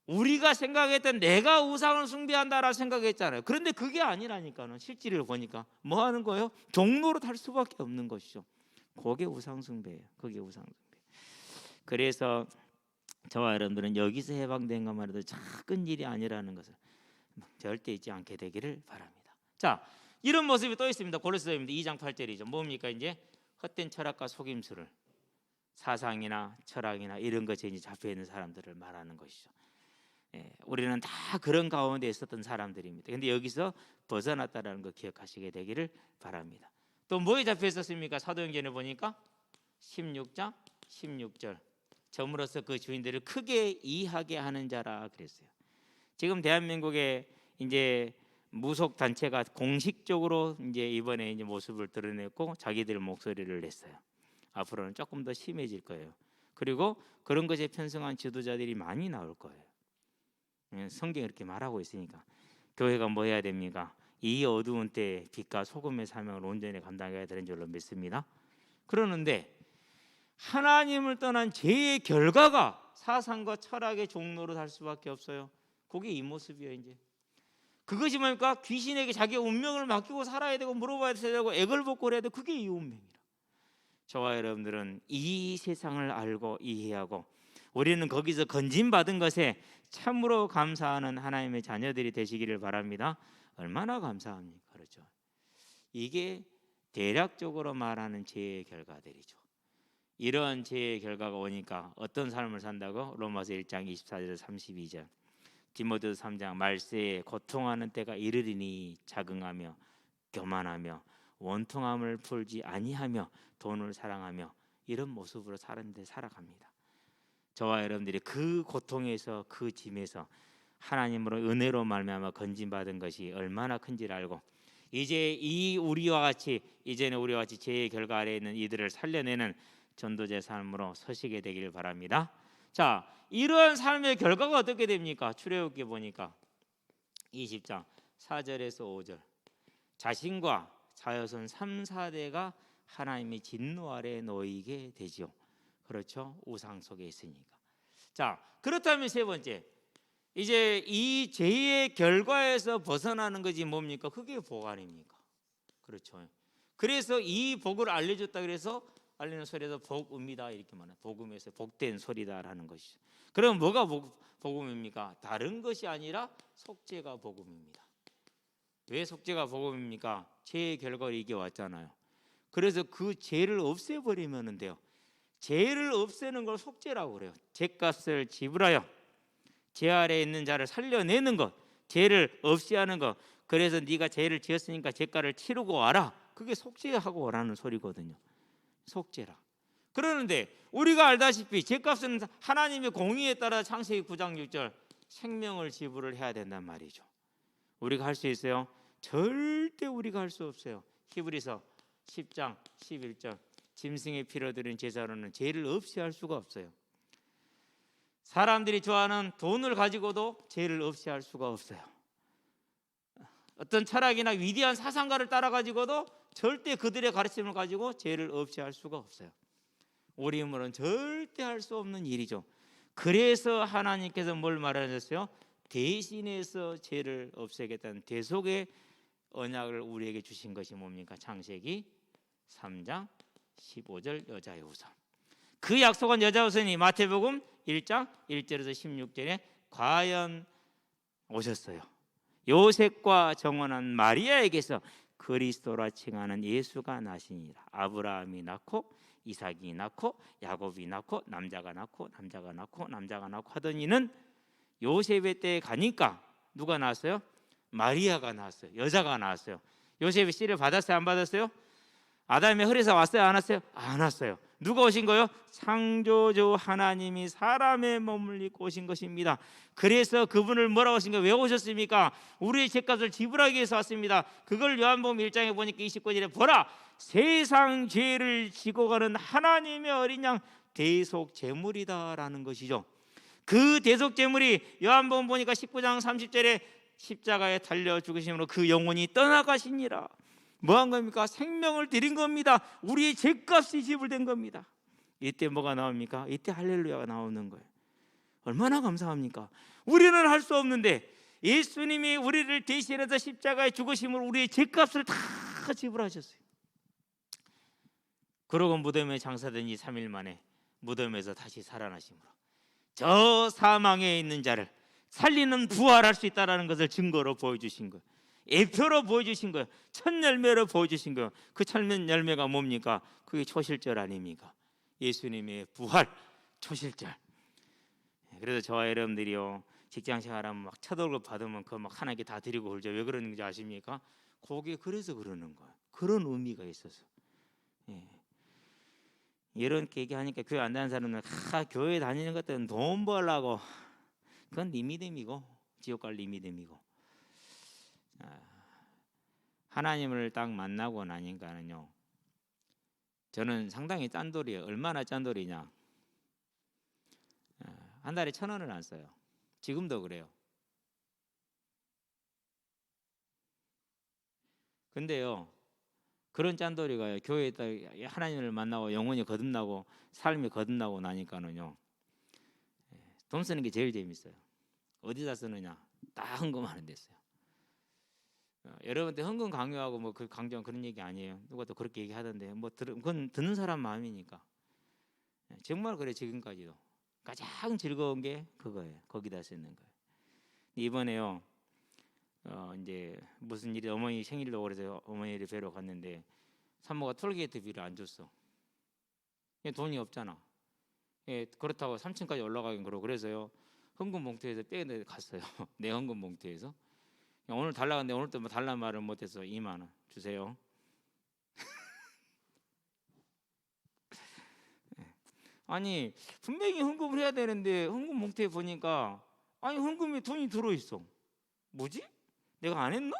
우리가 생각했던 내가 우상을 숭배한다라 생각했잖아요. 그런데 그게 아니라니까는 실질을 보니까 뭐 하는 거예요? 종로로 탈 수밖에 없는 것이죠. 그게 우상 숭배예요. 그게 우상 숭배. 그래서 저와 여러분들은 여기서 해방된 것만 해도 작은 일이 아니라는 것을 절대 잊지 않게 되기를 바랍니다. 자, 이런 모습이 또 있습니다. 고린도서입니다. 2장 8절이죠. 뭡니까? 이제 헛된 철학과 속임수를, 사상이나 철학이나 이런 것에 이제 잡혀 있는 사람들을 말하는 것이죠. 우리는 다 그런 가운데 있었던 사람들입니다. 그런데 여기서 벗어났다라는 거 기억하시게 되기를 바랍니다. 또 뭐에 잡혀 있었습니까? 사도행전에 보니까 16장 16절 점으로서 그 주인들을 크게 이하게 하는 자라 그랬어요. 지금 대한민국에 이제 무속 단체가 공식적으로 이제 이번에 이제 모습을 드러냈고 자기들 목소리를 냈어요. 앞으로는 조금 더 심해질 거예요. 그리고 그런 것에 편승한 지도자들이 많이 나올 거예요. 성경이 이렇게 말하고 있으니까 교회가 뭐 해야 됩니까? 이 어두운 때에 빛과 소금의 사명을 온전히 감당해야 되는 줄로 믿습니다. 그러는데 하나님을 떠난 죄의 결과가 사상과 철학의 종로로 살 수밖에 없어요. 그게 이 모습이에요. 이제 그것이 뭡니까? 귀신에게 자기의 운명을 맡기고 살아야 되고 물어봐야 되고 액을 벗고 해야 되고 그게 이 운명이라. 저와 여러분들은 이 세상을 알고 이해하고 우리는 거기서 건진받은 것에 참으로 감사하는 하나님의 자녀들이 되시기를 바랍니다. 얼마나 감사합니까? 그렇죠. 이게 대략적으로 말하는 죄의 결과들이죠. 이런 죄의 결과가 오니까 어떤 삶을 산다고? 로마서 1장 24절 32절, 디모데서 3장 말세에 고통하는 때가 이르리니 자긍하며 교만하며 원통함을 풀지 아니하며 돈을 사랑하며 이런 모습으로 사는데 살아갑니다. 저와 여러분들이 그 고통에서 그 짐에서 하나님으로 은혜로 말미암아 건진받은 것이 얼마나 큰지를 알고 이제 우리와 같이 이제는 우리와 같이 죄의 결과 아래에 있는 이들을 살려내는 전도자의 삶으로 서시게 되기를 바랍니다. 자, 이러한 삶의 결과가 어떻게 됩니까? 출애굽기 보니까 20장 4절에서 5절, 자신과 자여손 3, 4대가 하나님의 진노 아래에 놓이게 되지요. 그렇죠? 우상 속에 있으니까. 자, 그렇다면 세 번째, 이제 이 죄의 결과에서 벗어나는 것이 뭡니까? 그게 복 아닙니까? 그렇죠. 그래서 이 복을 알려줬다 그래서 알리는 소리에서 복음이다 이렇게 말해요. 복음에서 복된 소리다라는 것이죠. 그럼 뭐가 복음입니까? 다른 것이 아니라 속죄가 복음입니다. 왜 속죄가 복음입니까? 죄의 결과를 이겨왔잖아요. 그래서 그 죄를 없애버리면 돼요. 죄를 없애는 걸 속죄라고 그래요. 죄값을 지불하여 죄 아래에 있는 자를 살려내는 것, 죄를 없이 하는 것. 그래서 네가 죄를 지었으니까 죄가를 치르고 와라. 그게 속죄하고 오라는 소리거든요. 속죄라. 그러는데 우리가 알다시피 죄값은 하나님의 공의에 따라 창세기 9장 6절 생명을 지불을 해야 된단 말이죠. 우리가 할 수 있어요? 절대 우리가 할 수 없어요. 히브리서 10장 11절 짐승의 피로 드린 제사로는 죄를 없이 할 수가 없어요. 사람들이 좋아하는 돈을 가지고도 죄를 없이 할 수가 없어요. 어떤 철학이나 위대한 사상가를 따라 가지고도 절대 그들의 가르침을 가지고 죄를 없이 할 수가 없어요. 우리 힘으로는 절대 할 수 없는 일이죠. 그래서 하나님께서 뭘 말하셨어요? 대신해서 죄를 없애겠다는 대속의 언약을 우리에게 주신 것이 뭡니까? 창세기 3장 15절 여자의 후손. 그 약속한 여자 후손이 마태복음 1장 1절에서 16절에 과연 오셨어요. 요셉과 정혼한 마리아에게서 그리스도라 칭하는 예수가 나시니라. 아브라함이 낳고 이삭이 낳고 야곱이 낳고 남자가 낳고 남자가 낳고 남자가 낳고 하던 이는 요셉의 때에 가니까 누가 낳았어요? 마리아가 낳았어요. 여자가 낳았어요. 요셉이 씨를 받았어요? 안 받았어요? 아담의 혈에서 왔어요? 안 왔어요? 안 왔어요. 누가 오신 거예요? 창조주 하나님이 사람의 몸을 입고 오신 것입니다. 그래서 그분을 뭐라고 하신 거예요? 왜 오셨습니까? 우리의 죄값을 지불하기 위해서 왔습니다. 그걸 요한복음 1장에 보니까 29절에 보라, 세상 죄를 지고 가는 하나님의 어린 양 대속 제물이다라는 것이죠. 그 대속 제물이 요한복음 보니까 19장 30절에 십자가에 달려 죽으심으로 그 영혼이 떠나가시니라. 뭐한 겁니까? 생명을 드린 겁니다. 우리의 죄값이 지불된 겁니다. 이때 뭐가 나옵니까? 이때 할렐루야가 나오는 거예요. 얼마나 감사합니까? 우리는 할 수 없는데 예수님이 우리를 대신해서 십자가에 죽으심으로 우리의 죄값을 다 지불하셨어요. 그러고 무덤에 장사된 지 3일 만에 무덤에서 다시 살아나심으로 저 사망에 있는 자를 살리는 부활할 수 있다는 것을 증거로 보여주신 거예요. 예표로 보여주신 거예요. 첫 열매로 보여주신 거예요. 그 첫 열매가 뭡니까? 그게 초실절 아닙니까? 예수님의 부활, 초실절. 그래서 저와 여러분들이요, 직장 생활하면 막 첫 월급 받으면 그거 막 하나님께 다 드리고 그러죠. 왜 그러는지 아십니까? 그게 그래서 그러는 거예요. 그런 의미가 있어서. 이런 얘기하니까 교회 안 다니는 사람은 교회 다니는 것들은 돈 벌라고. 그건 네 믿음이고 지옥 갈 네 믿음이고. 하나님을 딱 만나고 나니까는요, 저는 상당히 짠돌이에요. 얼마나 짠돌이냐? 한 달에 1,000원을 안 써요. 지금도 그래요. 근데요, 그런 짠돌이가요, 교회에 딱 하나님을 만나고 영혼이 거듭나고 삶이 거듭나고 나니까는요, 돈 쓰는 게 제일 재밌어요. 어디다 쓰느냐? 딱 헌금하는 데 써요. 여러분한테 헌금 강요하고 뭐 그 강조한 그런 얘기 아니에요. 누가 또 그렇게 얘기하던데 뭐 그건 듣는 사람 마음이니까. 정말 그래. 지금까지도 가장 즐거운 게 그거예요. 거기다 쓰는 거예요. 이번에요. 이제 무슨 일이 어머니 생일도 그래서 어머니를 뵈러 갔는데 산모가 톨게이트비를 안 줬어. 돈이 없잖아. 그렇다고 3층까지 올라가긴 그러고 그래서요. 헌금 봉투에서 빼내 갔어요. 내 헌금 봉투에서. 오늘 달라는데 오늘 또 뭐 달란 말을 못해서 2만 원 주세요. 아니 분명히 헌금을 해야 되는데 헌금 봉투에 보니까 아니 헌금에 돈이 들어 있어. 뭐지? 내가 안 했나?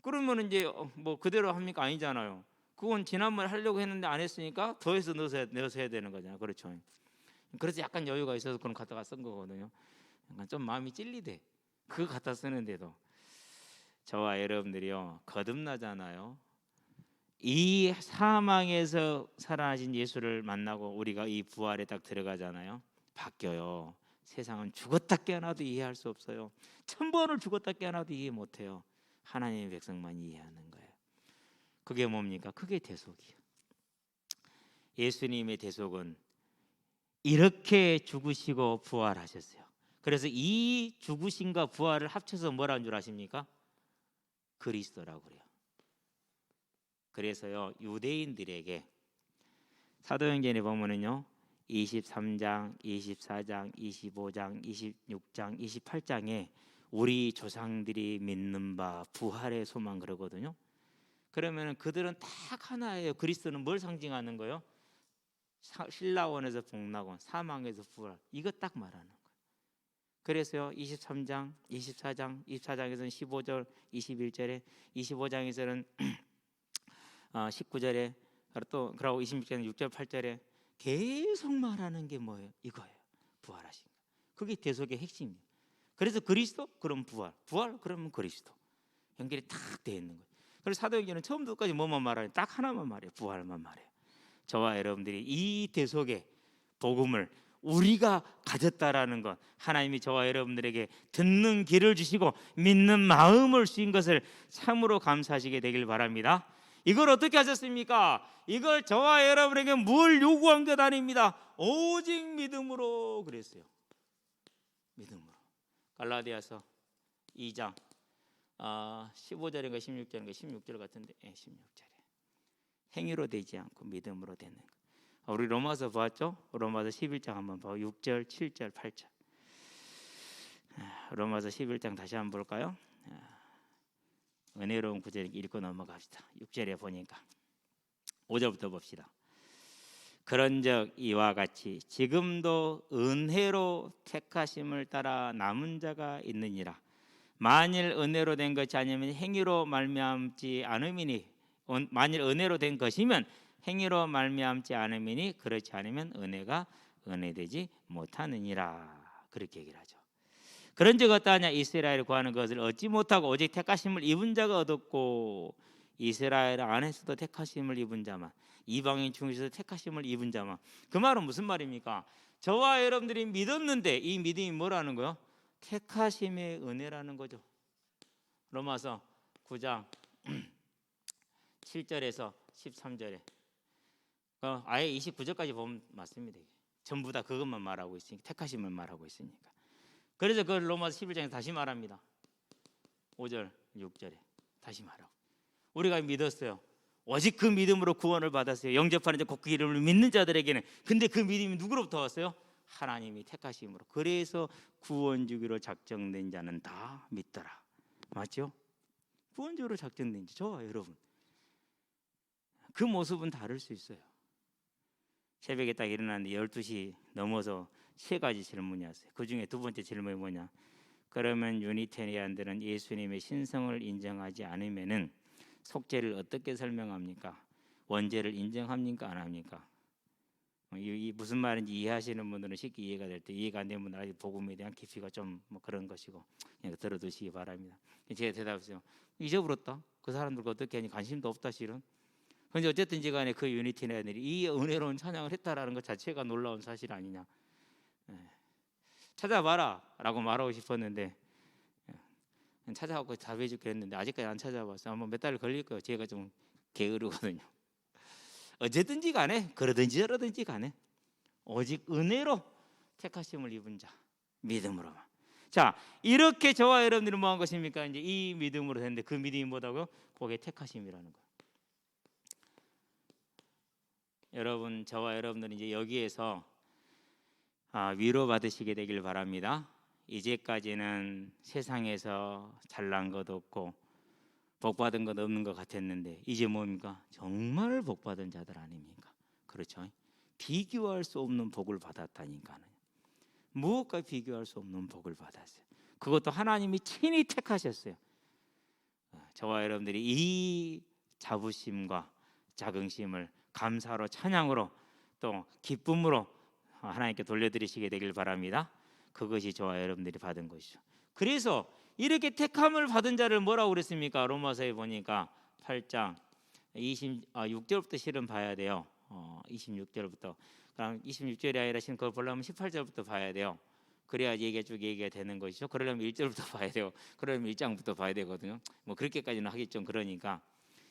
그러면 이제 뭐 그대로 합니까? 아니잖아요. 그건 지난번에 하려고 했는데 안 했으니까 더해서 넣어서 해야 되는 거잖아요. 그렇죠. 그래서 약간 여유가 있어서 그런 갖다가 쓴 거거든요. 약간 좀 마음이 찔리대. 그거 갖다 쓰는데도 저와 여러분들이요 거듭나잖아요. 이 사망에서 살아나신 예수를 만나고 우리가 이 부활에 딱 들어가잖아요. 바뀌어요. 세상은 죽었다 깨어나도 이해할 수 없어요. 1000번을 죽었다 깨어나도 이해 못해요. 하나님의 백성만 이해하는 거예요. 그게 뭡니까? 그게 대속이에요. 예수님의 대속은 이렇게 죽으시고 부활하셨어요. 그래서 이 죽으심과 부활을 합쳐서 뭐라는 줄 아십니까? 그리스도라고 그래요. 그래서요 유대인들에게 사도행전에 보면은요 23장, 24장, 25장, 26장, 28장에 우리 조상들이 믿는 바 부활의 소망 그러거든요. 그러면은 그들은 딱 하나예요. 그리스도는 뭘 상징하는 거예요? 신라원에서 복락원, 사망에서 부활. 이거 딱 말하는 거예요. 그래서요 23장, 24장, 24장에서는 15절, 21절에 25장에서는 19절에 또 그러고 26장 6절 8절에 계속 말하는 게 뭐예요? 이거예요. 부활하신 거. 그게 대속의 핵심이에요. 그래서 그리스도 그럼 부활, 부활 그러면 그리스도 연결이 딱 돼 있는 거예요. 그래서 사도행전은 처음부터 끝까지 뭐만 말해요? 딱 하나만 말해요. 부활만 말해요. 저와 여러분들이 이 대속의 복음을 우리가 가졌다라는 것, 하나님이 저와 여러분들에게 듣는 길을 주시고 믿는 마음을 주신 것을 참으로 감사하시게 되길 바랍니다. 이걸 어떻게 하셨습니까? 이걸 저와 여러분에게 뭘 요구한 것 아닙니다. 오직 믿음으로 그랬어요. 믿음으로. 갈라디아서 2장 15절인가 16절인가 16절 같은데 16절에 행위로 되지 않고 믿음으로 되는 것. 우리 로마서 봤죠? 로마서 11장 한번 봐. 6절, 7절, 8절. 로마서 11장 다시 한번 볼까요? 은혜로운 구절 읽고 넘어갑시다. 6절에 보니까 5절부터 봅시다. 그런즉 이와 같이 지금도 은혜로 택하심을 따라 남은 자가 있느니라. 만일 은혜로 된 것이 아니면 행위로 말미암지 않음이니 만일 은혜로 된 것이면 행위로 말미암지 않음이니 그렇지 않으면 은혜가 은혜되지 못하느니라. 그렇게 얘기를 하죠. 그런즉 어떠하냐? 이스라엘을 구하는 것을 얻지 못하고 오직 택하심을 입은 자가 얻었고 이스라엘 안에서도 택하심을 입은 자만 이방인 중에서도 택하심을 입은 자만. 그 말은 무슨 말입니까? 저와 여러분들이 믿었는데 이 믿음이 뭐라는 거요? 택하심의 은혜라는 거죠. 로마서 9장 7절에서 13절에 아예 29절까지 보면 맞습니다. 전부 다 그것만 말하고 있으니까 택하심을 말하고 있으니까. 그래서 그 로마서 11장에 다시 말합니다. 5절 6절에 다시 말하고 우리가 믿었어요. 오직 그 믿음으로 구원을 받았어요. 영접하는 자 곧 그 이름을 믿는 자들에게는. 근데 그 믿음이 누구로부터 왔어요? 하나님이 택하심으로. 그래서 구원 주기로 작정된 자는 다 믿더라. 맞죠? 구원 주기로 작정된 자 저와 여러분 그 모습은 다를 수 있어요. 새벽에 딱 일어났는데 12시 넘어서 세 가지 질문이 왔어요. 그 중에 두 번째 질문이 뭐냐? 그러면 유니테리안들은 예수님의 신성을 인정하지 않으면은 속죄를 어떻게 설명합니까? 원죄를 인정합니까? 안 합니까? 이 무슨 말인지 이해하시는 분들은 쉽게 이해가 될 때, 이해가 안 되는 분들은 아직 복음에 대한 깊이가 좀 뭐 그런 것이고 그냥 들어두시기 바랍니다. 제가 대답했어요. 잊어버렸다. 그 사람들과 어떻게 하니 관심도 없다 실은. 그런데 어쨌든지 간에 그 유니티네들이 이 은혜로운 찬양을 했다라는 것 자체가 놀라운 사실 아니냐. 찾아봐라 라고 말하고 싶었는데 찾아갖고 답해 줄게 했는데 아직까지 안 찾아봤어요. 아마 몇 달 걸릴 거예요. 제가 좀 게으르거든요. 어쨌든지 간에 그러든지 저러든지 간에 오직 은혜로 택하심을 입은 자, 믿음으로만. 자, 이렇게 저와 여러분들이 뭐한 것입니까? 이제 이 믿음으로 됐는데 그 믿음이 뭐다고요? 복의 택하심이라는 거예요. 여러분, 저와 여러분들은 이제 여기에서 위로 받으시게 되길 바랍니다. 이제까지는 세상에서 잘난 것 없고 복 받은 것 없는 것 같았는데 이제 뭡니까? 정말 복 받은 자들 아닙니까? 그렇죠? 비교할 수 없는 복을 받았다니까요. 무엇과 비교할 수 없는 복을 받았어요. 그것도 하나님이 친히 택하셨어요. 저와 여러분들이 이 자부심과 자긍심을 감사로 찬양으로 또 기쁨으로 하나님께 돌려드리시게 되길 바랍니다. 그것이 저와 여러분들이 받은 것이죠. 그래서 이렇게 택함을 받은 자를 뭐라고 그랬습니까? 로마서에 보니까 8장 26절부터 실은 봐야 돼요. 26절부터. 그럼 26절이 아니라 실은 그걸 보려면 18절부터 봐야 돼요. 그래야 얘기가 쭉 얘기가 되는 것이죠. 그러려면 1절부터 봐야 돼요. 그러면 1장부터 봐야 되거든요. 뭐 그렇게까지는 하기 좀 그러니까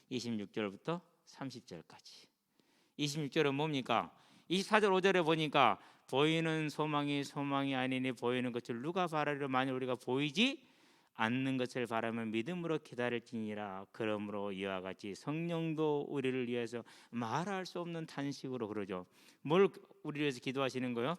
26절부터 30절까지. 26절은 뭡니까? 24절 5절에 보니까 보이는 소망이 아니니 보이는 것을 누가 바라리로 만일 우리가 보이지 않는 것을 바라면 믿음으로 기다릴지니라. 그러므로 이와 같이 성령도 우리를 위해서 말할 수 없는 탄식으로 그러죠. 뭘 우리를 위해서 기도하시는 거예요?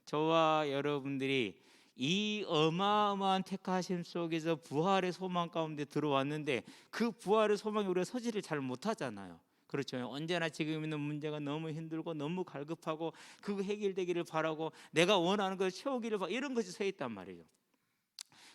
저와 여러분들이 이 어마어마한 택하심 속에서 부활의 소망 가운데 들어왔는데 그 부활의 소망이 우리가 서지를 잘 못하잖아요. 그렇죠. 언제나 지금 있는 문제가 너무 힘들고 너무 갈급하고 그거 해결되기를 바라고 내가 원하는 걸 채우기를 바라고 이런 것이 서 있단 말이죠.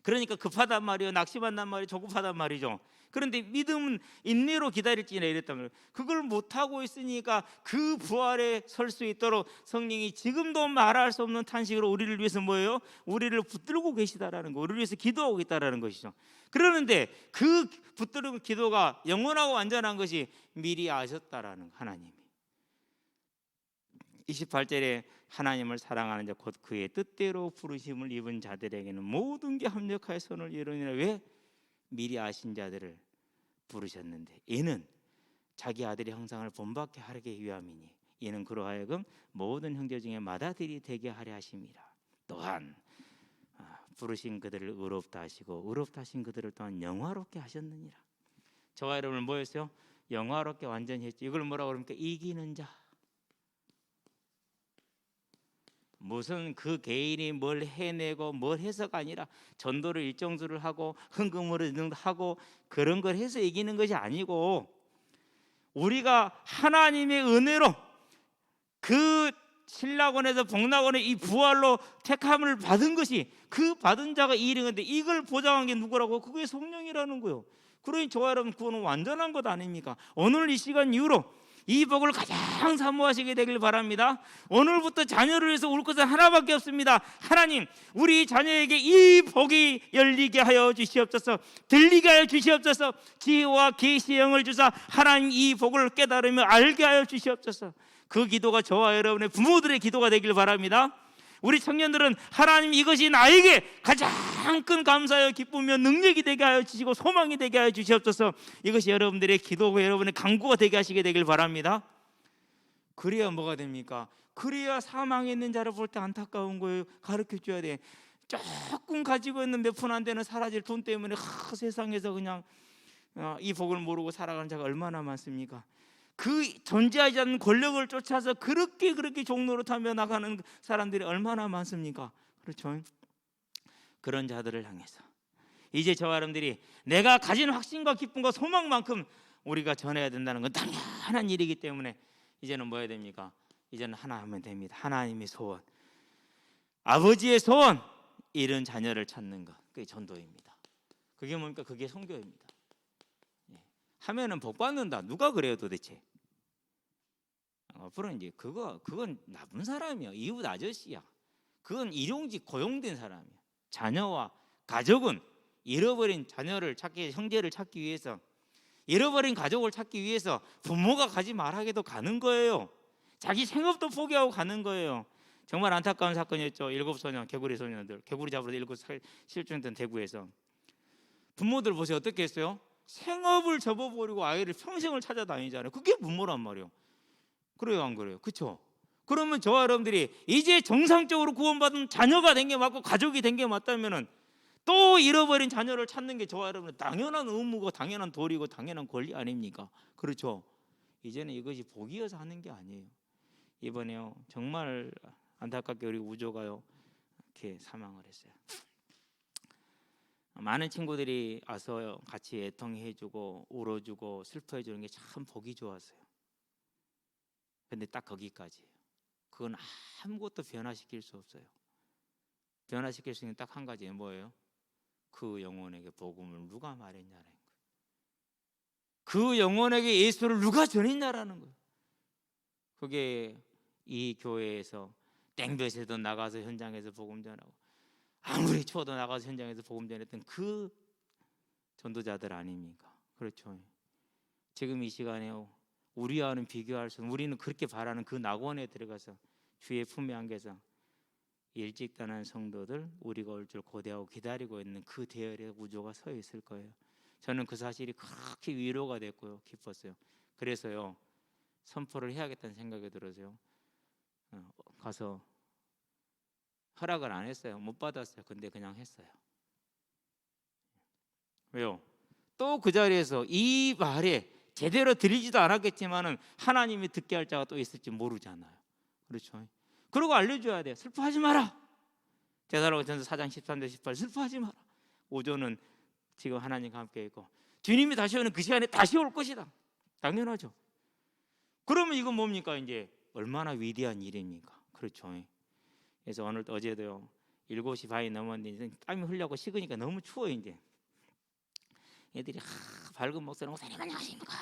그러니까 급하단 말이에요. 낙심한단 말이에요. 조급하단 말이죠. 그런데 믿음은 인내로 기다릴지나 이랬단 말이에요. 그걸 못하고 있으니까 그 부활에 설 수 있도록 성령이 지금도 말할 수 없는 탄식으로 우리를 위해서 뭐예요? 우리를 붙들고 계시다라는 거, 우리를 위해서 기도하고 있다라는 것이죠. 그러는데 그 붙들고 기도가 영원하고 완전한 것이 미리 아셨다라는 하나님이. 28절에 하나님을 사랑하는 자 곧 그의 뜻대로 부르심을 입은 자들에게는 모든 게 합력하여 선을 이루니라. 왜? 미리 아신 자들을 부르셨는데 이는 자기 아들의 형상을 본받게 하기 위함이니 이는 그로 하여금 모든 형제 중에 맏아들이 되게 하려 하심이라. 또한 부르신 그들을 의롭다 하시고 의롭다 하신 그들을 또한 영화롭게 하셨느니라. 저와 여러분을 뭐였어요? 영화롭게 완전히 했죠. 이걸 뭐라고 그럽니까? 이기는 자. 무슨 그 개인이 뭘 해내고 뭘 해서가 아니라 전도를 일정수를 하고 헌금으로 하고 그런 걸 해서 이기는 것이 아니고 우리가 하나님의 은혜로 그 신라곤에서 복락원의 이 부활로 택함을 받은 것이 그 받은 자가 이 일인 건데 이걸 보장한 게 누구라고? 그게 성령이라는 거예요. 그러니 저와 여러분 그거는 완전한 것 아닙니까? 오늘 이 시간 이후로 이 복을 가장 사모하시게 되길 바랍니다. 오늘부터 자녀를 위해서 울 것은 하나밖에 없습니다. 하나님, 우리 자녀에게 이 복이 열리게 하여 주시옵소서. 들리게 하여 주시옵소서. 지혜와 계시의 영을 주사 하나님 이 복을 깨달으며 알게 하여 주시옵소서. 그 기도가 저와 여러분의 부모들의 기도가 되길 바랍니다. 우리 청년들은 하나님 이것이 나에게 가장 큰 감사여 기쁨이며 능력이 되게 하여 주시고 소망이 되게 하여 주시옵소서. 이것이 여러분들의 기도고 여러분의 간구가 되게 하시게 되길 바랍니다. 그래야 뭐가 됩니까? 그래야 사망에 있는 자를 볼 때 안타까운 거예요. 가르쳐 줘야 돼. 조금 가지고 있는 몇 푼 안 되는 사라질 돈 때문에 세상에서 그냥 이 복을 모르고 살아가는 자가 얼마나 많습니까? 그 존재하지 않는 권력을 쫓아서 그렇게 종로로 타며 나가는 사람들이 얼마나 많습니까? 그렇죠? 그런 자들을 향해서 이제 저와 여러분들이 내가 가진 확신과 기쁨과 소망만큼 우리가 전해야 된다는 건 당연한 일이기 때문에 이제는 뭐 해야 됩니까? 이제는 하나 하면 됩니다. 하나님의 소원, 아버지의 소원, 이런 자녀를 찾는 것, 그게 전도입니다. 그게 뭡니까? 그게 선교입니다. 하면은 복 받는다. 누가 그래요 도대체? 앞으로 이제 그건 나쁜 사람이야. 이웃 아저씨야. 그건 일용직 고용된 사람이야. 자녀와 가족은 잃어버린 자녀를 찾기, 형제를 찾기 위해서, 잃어버린 가족을 찾기 위해서 부모가 가지 말하게도 가는 거예요. 자기 생업도 포기하고 가는 거예요. 정말 안타까운 사건이었죠. 7소년 개구리 소년들, 개구리 잡으러 7 실종된 대구에서. 부모들 보세요. 어떻게 했어요? 생업을 접어버리고 아이를 평생을 찾아다니잖아요. 그게 부모란 말이에요. 그래요, 안 그래요? 그렇죠? 그러면 저와 여러분들이 이제 정상적으로 구원받은 자녀가 된 게 맞고 가족이 된 게 맞다면은 또 잃어버린 자녀를 찾는 게 저와 여러분 당연한 의무고 당연한 도리고 당연한 권리 아닙니까? 그렇죠? 이제는 이것이 복이어서 하는 게 아니에요. 이번에요 정말 안타깝게 우리 우조가요 이렇게 사망을 했어요. 많은 친구들이 와서 같이 애통해주고 울어주고 슬퍼해주는 게 참 보기 좋았어요. 근데 딱 거기까지예요. 그건 아무것도 변화시킬 수 없어요. 변화시킬 수 있는 딱 한 가지 뭐예요? 그 영혼에게 복음을 누가 말했냐는 거예요. 그 영혼에게 예수를 누가 전했냐라는 거예요. 그게 이 교회에서 땡볕에도 나가서 현장에서 복음 전하고 아무리 추워도 나가서 현장에서 복음 전했던 그 전도자들 아닙니까? 그렇죠. 지금 이 시간에요 우리와는 비교할 수 없는, 우리는 그렇게 바라는 그 낙원에 들어가서 주의 품에 안겨서 일찍 떠난 성도들 우리가 올 줄 고대하고 기다리고 있는 그 대열의 우조가 서 있을 거예요. 저는 그 사실이 그렇게 위로가 됐고요 기뻤어요. 그래서요 선포를 해야겠다는 생각이 들어서요 가서 허락을 안 했어요. 못 받았어요. 근데 그냥 했어요. 왜요? 또 그 자리에서 이 말에 제대로 들리지도 않았겠지만은 하나님이 듣게 할 자가 또 있을지 모르잖아요. 그렇죠? 그러고 알려줘야 돼요. 슬퍼하지 마라. 데살로니가전서 4장 13절 18 슬퍼하지 마라. 오조는 지금 하나님과 함께 있고 주님이 다시 오는 그 시간에 다시 올 것이다. 당연하죠. 그러면 이건 뭡니까? 이제 얼마나 위대한 일입니까? 그렇죠. 그래서 오늘 어제도요 7시 반이 넘었는데 땀이 흘려고 식으니까 너무 추워요. 이제 애들이 밝은 목소리로 목사님 안녕하십니까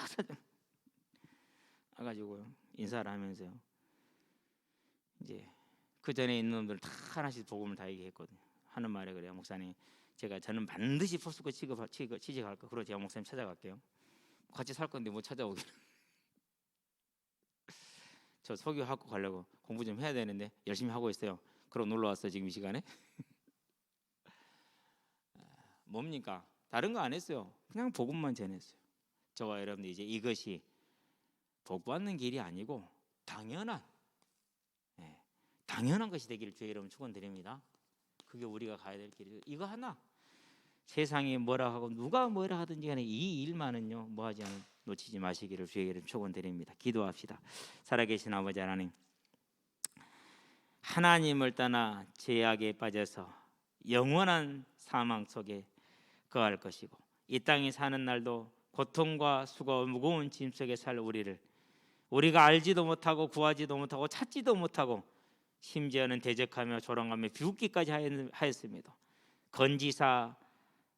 와가지고요 인사를 하면서요 이제 그 전에 있는 놈들 다 하나씩 복음을 다 얘기했거든요. 하는 말에 그래요. 목사님 저는 반드시 포스코 취직할 거. 그리고 제가 목사님 찾아갈게요. 같이 살 건데 못 찾아오기를. 저 석유학과 가려고 공부 좀 해야 되는데 열심히 하고 있어요. 그럼 놀러 왔어요 지금 이 시간에. 뭡니까? 다른 거 안 했어요. 그냥 복음만 전했어요. 저와 여러분들 이제 이것이 복 받는 길이 아니고 당연한 것이 되기를 주의 이름 축원드립니다. 그게 우리가 가야 될 길이에요. 이거 하나 세상이 뭐라 하고 누가 뭐라 하든지 간에 이 일만은요 뭐하지 않은 놓치지 마시기를 주의 이름 축원드립니다. 기도합시다. 살아계신 아버지 하나님, 하나님을 떠나 죄악에 빠져서 영원한 사망 속에 거할 것이고 이 땅에 사는 날도 고통과 수고 무거운 짐 속에 살 우리가 알지도 못하고 구하지도 못하고 찾지도 못하고 심지어는 대적하며 조롱하며 비웃기까지 하였습니다. 건지사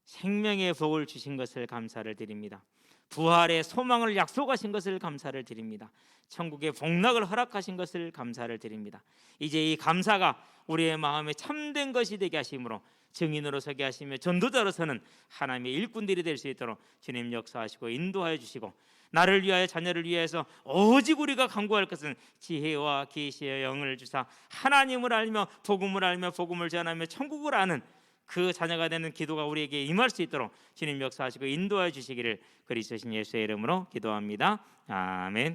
생명의 복을 주신 것을 감사를 드립니다. 부활의 소망을 약속하신 것을 감사를 드립니다. 천국의 복락을 허락하신 것을 감사를 드립니다. 이제 이 감사가 우리의 마음에 참된 것이 되게 하심으로 증인으로 서게 하시며 전도자로서는 하나님의 일꾼들이 될 수 있도록 주님 역사하시고 인도하여 주시고 나를 위하여 자녀를 위해서 오직 우리가 간구할 것은 지혜와 계시의 영을 주사 하나님을 알며 복음을 전하며 천국을 아는 그 자녀가 되는 기도가 우리에게 임할 수 있도록 주님 역사하시고 인도하여 주시기를 그리스도신 예수의 이름으로 기도합니다. 아멘.